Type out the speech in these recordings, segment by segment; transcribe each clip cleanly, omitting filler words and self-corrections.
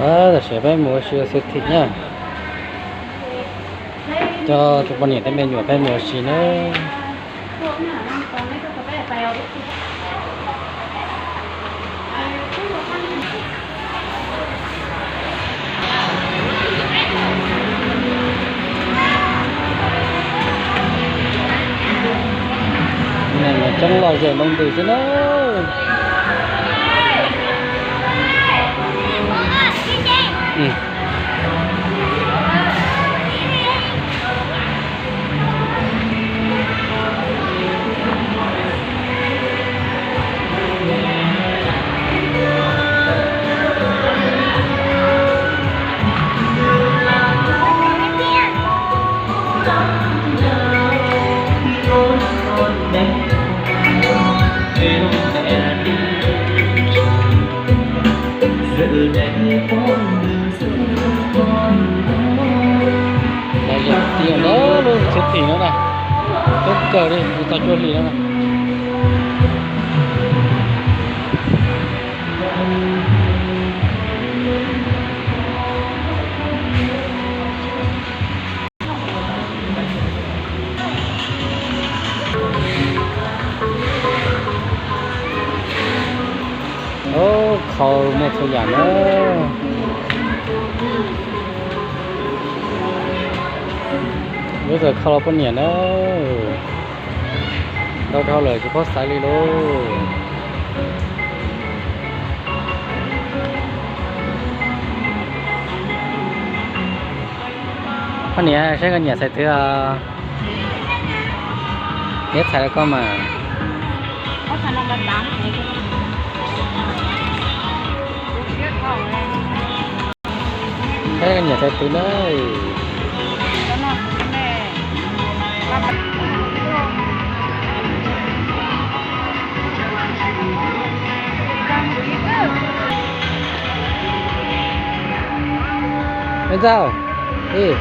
là sẽ phải mua siêu siêu thịt nhá cho tụi con nhìn thấy menu phải mua xí nữa này là trong lò rửa đông từ chứ nó tiền đó luôn siêu thị nữa này tốt cờ đi người ta cho lì nữa này ô khâu một số dạng nữa bây giờ khâu bao nhiêu nữa đâu đâu lời chỉ có sai đi luôn con này sẽ cái nhà sai thứ nhất sai có mà thế cái nhà sai thứ đấy bây giờ đi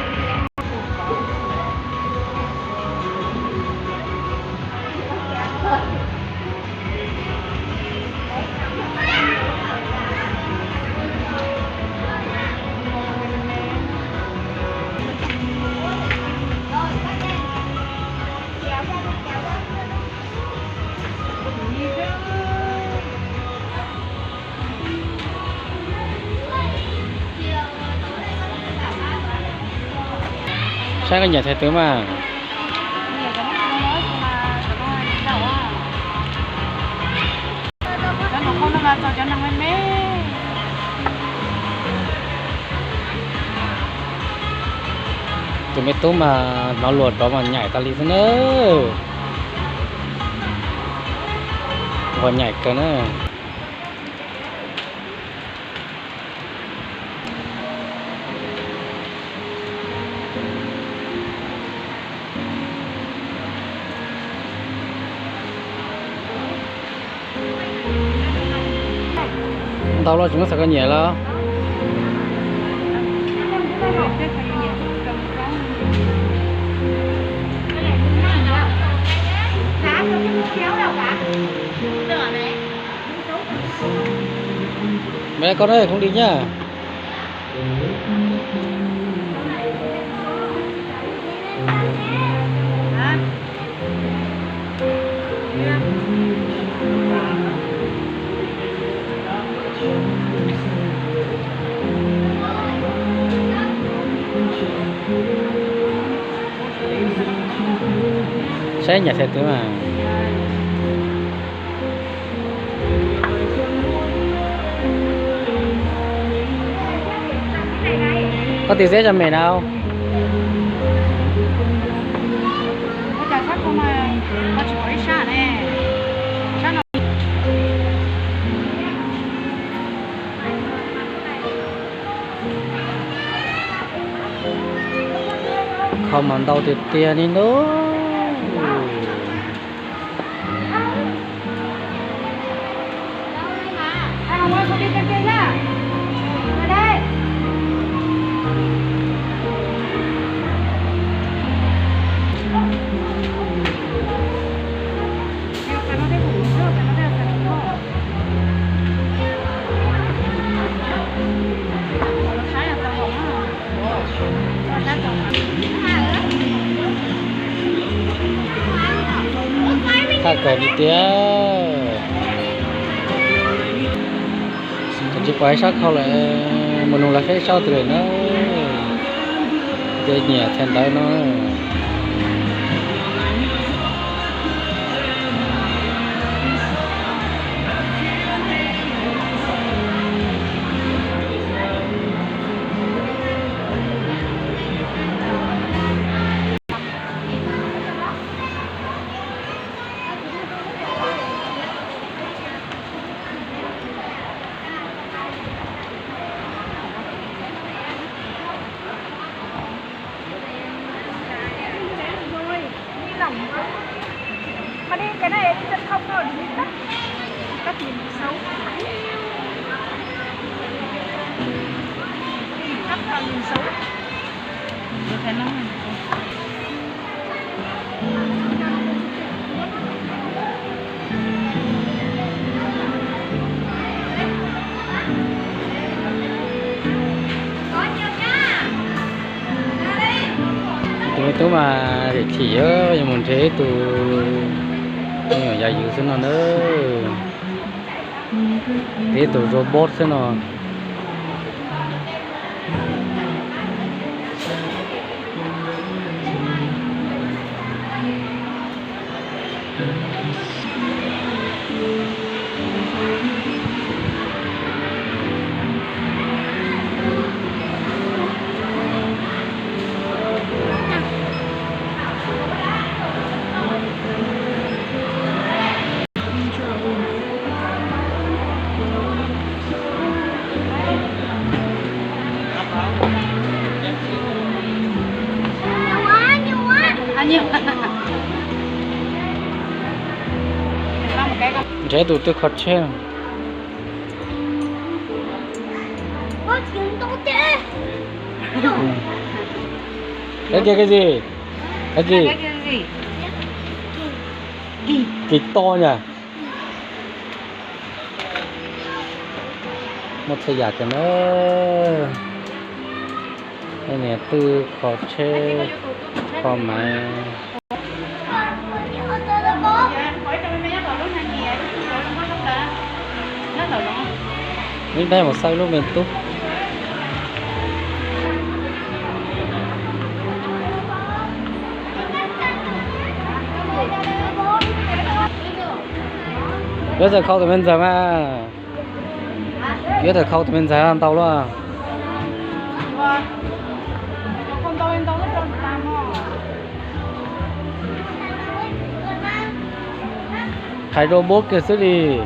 sao cái nhà thầy tướng mà tụi mấy tú mà nó luột đó mà nhảy ta lý thế nữa còn nhảy cơ nữa tao lo chúng nó sẽ có nhẹ lo mẹ con ơi không đi nhá sẽ nhà xe tướng mà có tiền dễ cho mẹ nào không ăn đâu thì tiền đi nữa cờ đi tía chỉ quay sát không lại mình là cái sau từ nó chơi nhẹ thêm tới nó mà đi cái này đi chân không rồi đi cắt nhìn xấu cắt vào nhìn xấu được cái nó tụi mà để chỉ ở mình thế tụi nhỏ dài dữ thế nào nữa thế tụi robot thế nào nhiều thế tụi tôi khó chơi cái gì kịch to nhỉ một thời gian cho nó cái này từ khó chơi khó mà mình đây một sai lúc mình túc bây giờ khâu thì mình giờ mà bây giờ khâu thì mình giờ ăn tàu luôn thay robot kia xử lý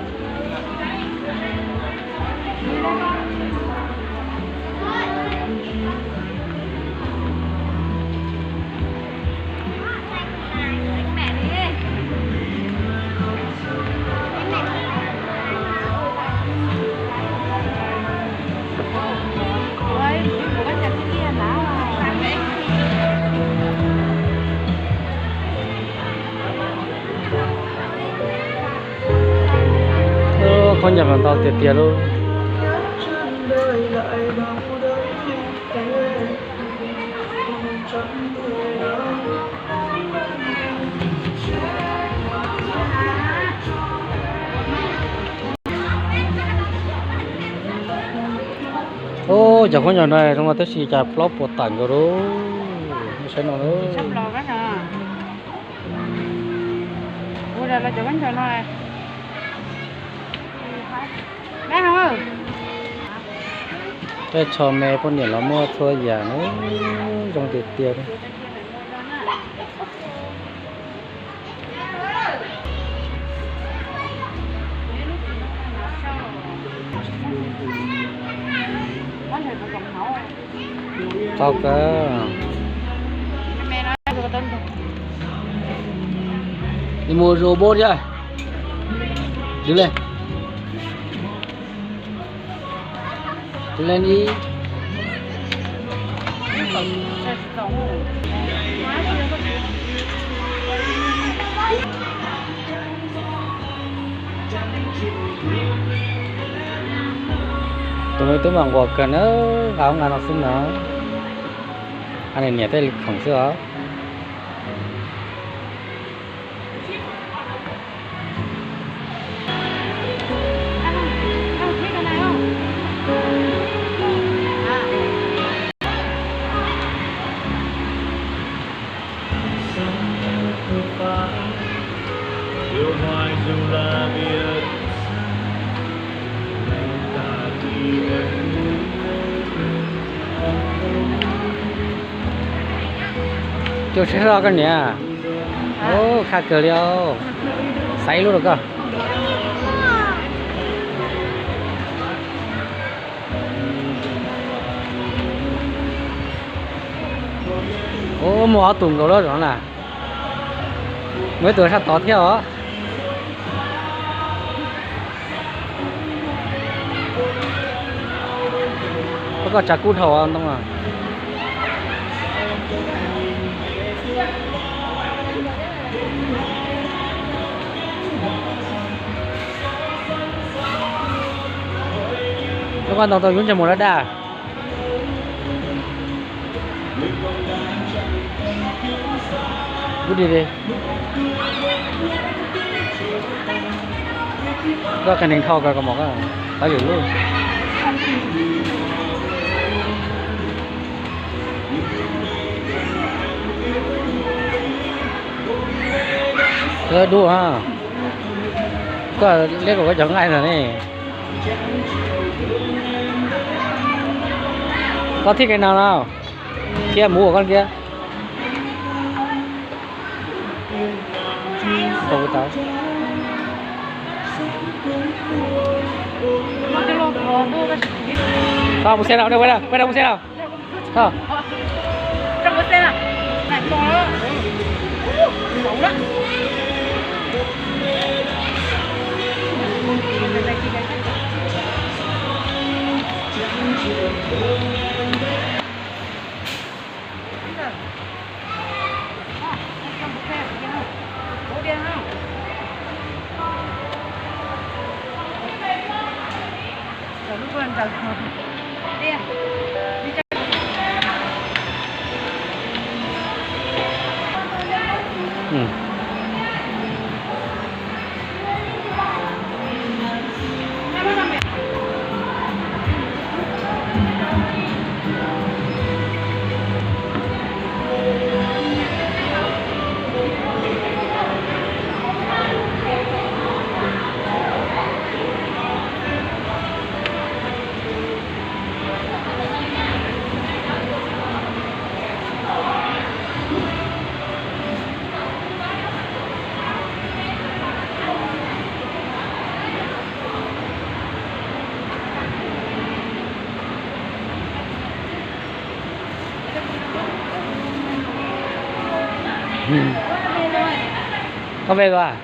con nhập vào tàu tiệt tiệt luôn ô chẳng có nhỏ này trong mà tới xì chả flop một tảng rồi đó nó sẽ nó nữa sắp lò cái nè ủa đây là chỗ bánh trò này bé không ơi cái cho mẹ con nhỏ nó mua thôi giả nó trong tiệt tiệt tao cả đi mua robot ra đứng lên đi tụi bằng quạt cần nó gạo ngàn học sinh nữa anh này nhẹ tay khổng xưa Chưa sẽ lo cái nhỉ? Ô, khá cờ liao, sấy luôn được cơ. Ô, mua áo tùng cầu đó rồi nè. Mấy tuổi sắp tỏ theo á. Có chả cút hầu không không à? Lúc quan tôi muốn cho một lá đà. Cứ đi đi. Có cái nền thau cả một cái, phải giữ luôn. Đua ha, có lấy của cái chọn ai rồi này, có thích cái nào nào, kia mũ của con kia, không có tao, không một xe nào đâu, quay đâu một xe nào, không, trong cái xe nào, này to đó, xấu đó. Ừ. Có về rồi à?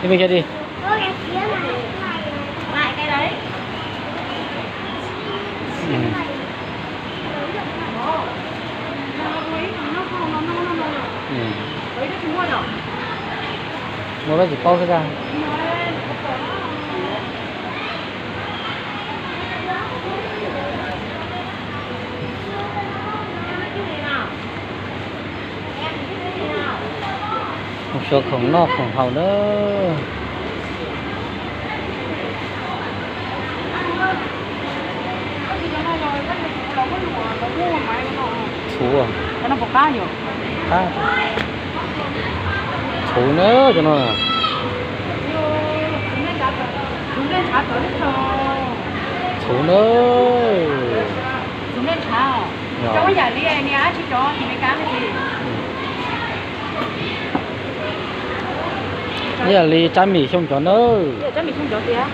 Đi mình kia đi. Lại cái đấy. Ừ. Ừ. Mua cái gì bao thế ra? Một số khổng nọ khổng hầu nữa. Chú à? Cái nó bọc cá nhiều. Cá. Chú nữa cho nó à? Chú nữa. Chúng lên cháo. Trong cái nhà đi này á, chị cho thì mấy cá cái gì? Đây là ly chả mì không cho nữa. Chả mì không cho kìa.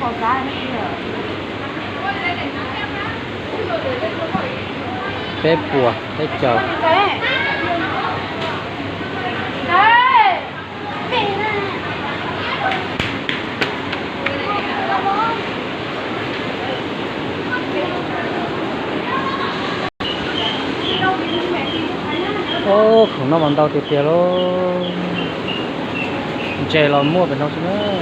Còn cá này kìa. Bếp bùa, bếp chờ. Ô, không nó bằng tàu tiệt tiệt luôn. Chè là mua bên đâu chứ nữa.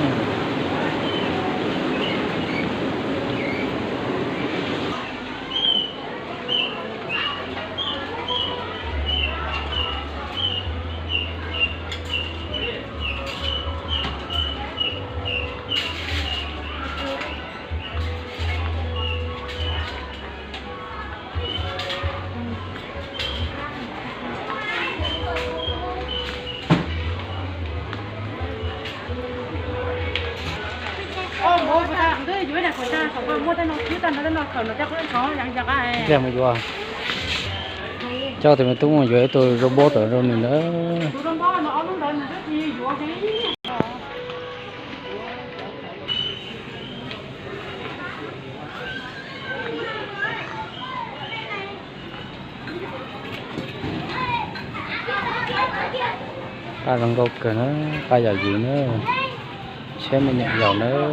với này khẩu trang không có mua tên nó chứ tên nó khẩu nó chắc cũng khó chẳng chẳng ai Làm mà vừa cho thì mình tung mà dưới tôi robot ở rồi nữa tôi không có nó lúc đấy mình rất gì vừa thế ta đang gốc cái nó ta giàu gì nữa xem mình nhận giàu nữa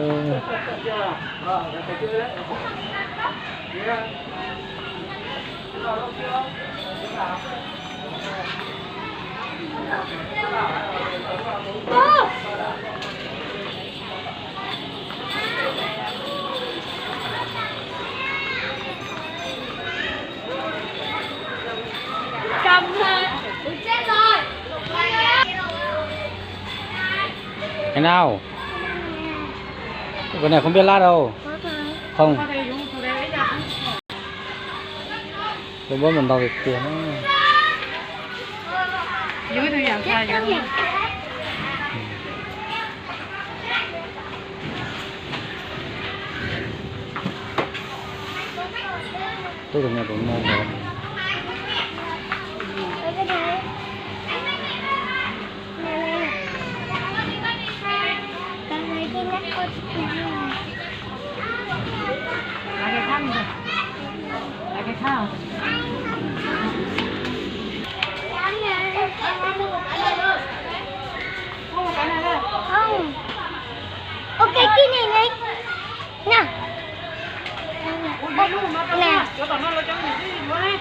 cầm thôi chết rồi cái nào cái này không biết lát đâu không tôi bố mình đọc được tiền dưới tôi giảm sai vậy tôi được nghe tụi nó rồi cái thao không. Ok cái này này nè nè cho tao nó lo cho mình đi mua đi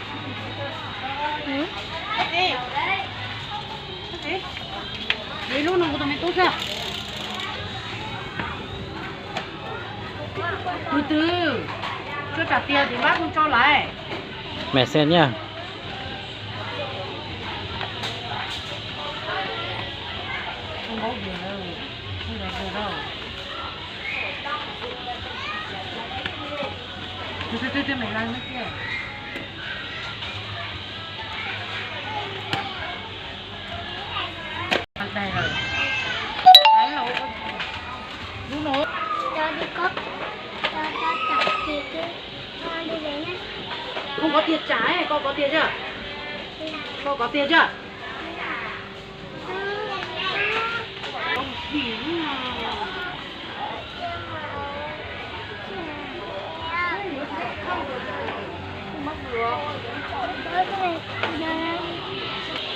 đi luôn nó tao mày tốt chưa từ từ cho trả tiền thì bác không cho lại mẹ xem nhá không có gì đâu không có gì đâu từ mày làm cái kia đây rồi đánh lỗ đúng rồi cho đi cốc cho trả tiền cho đi lấy nhé không có tiền trả ấy con có tiền chưa con có tiền chưa con khỉ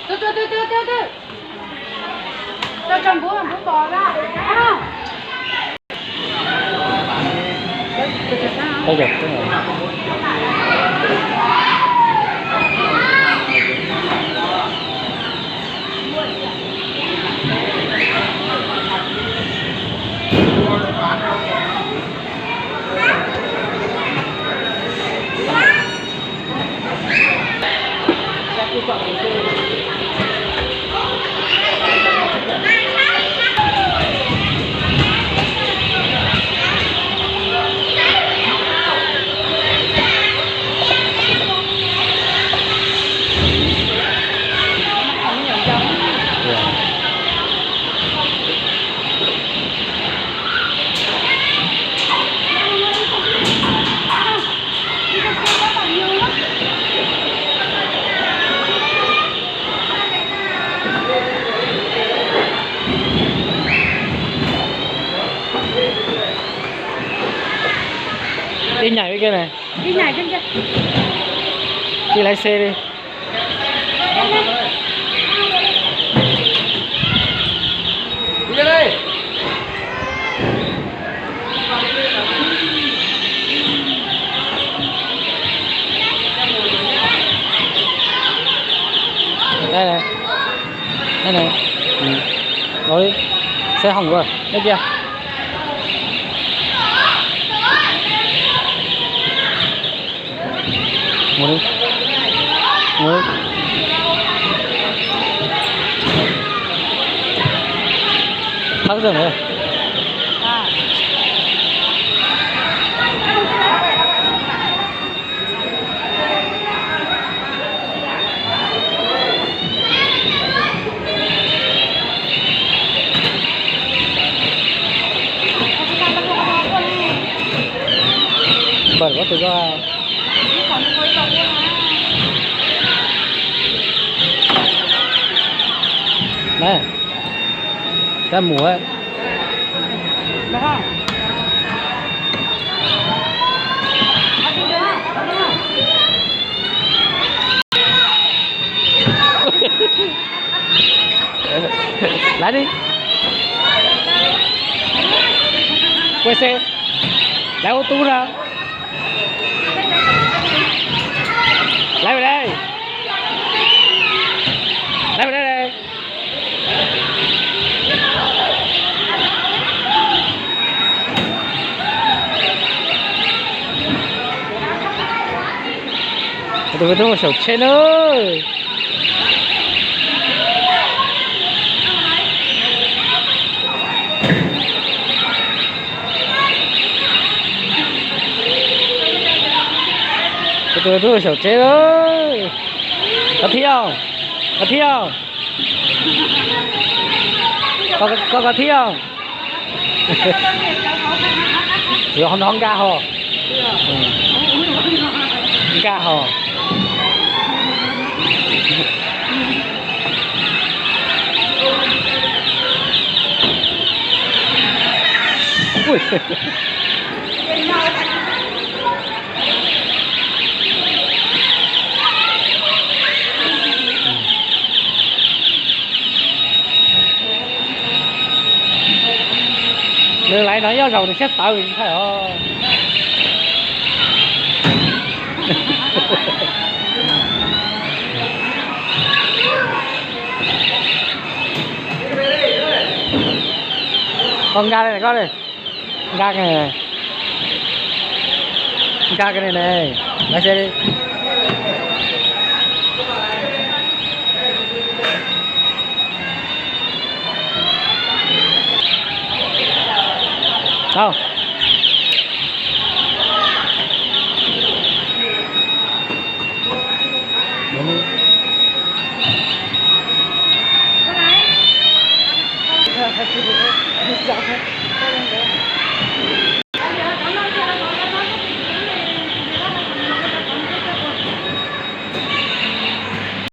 từ cho chồng bố làm bố bò ra không có giật cái này đi nhảy với cái này đi nhảy trên kia đi lái xe đi đi đây đây này đây này rồi đi xe hỏng rồi đây kia ngồi đi ngồi đi thắt dần rồi tôi có còn quay vào luôn đây cái mùa ấy. đó lái đi quay xe lái ô tô ra lái về đây lái về đây đây tôi một sầu trên ơi tôi một sầu trên ơi có thi không có thi không có thi không rồi không ga hồ ga hồ ui đưa lại nói gió rồi thì xét tự thấy không con ga đây này con đây ga cái này ga cái này này lái xe đi không đúng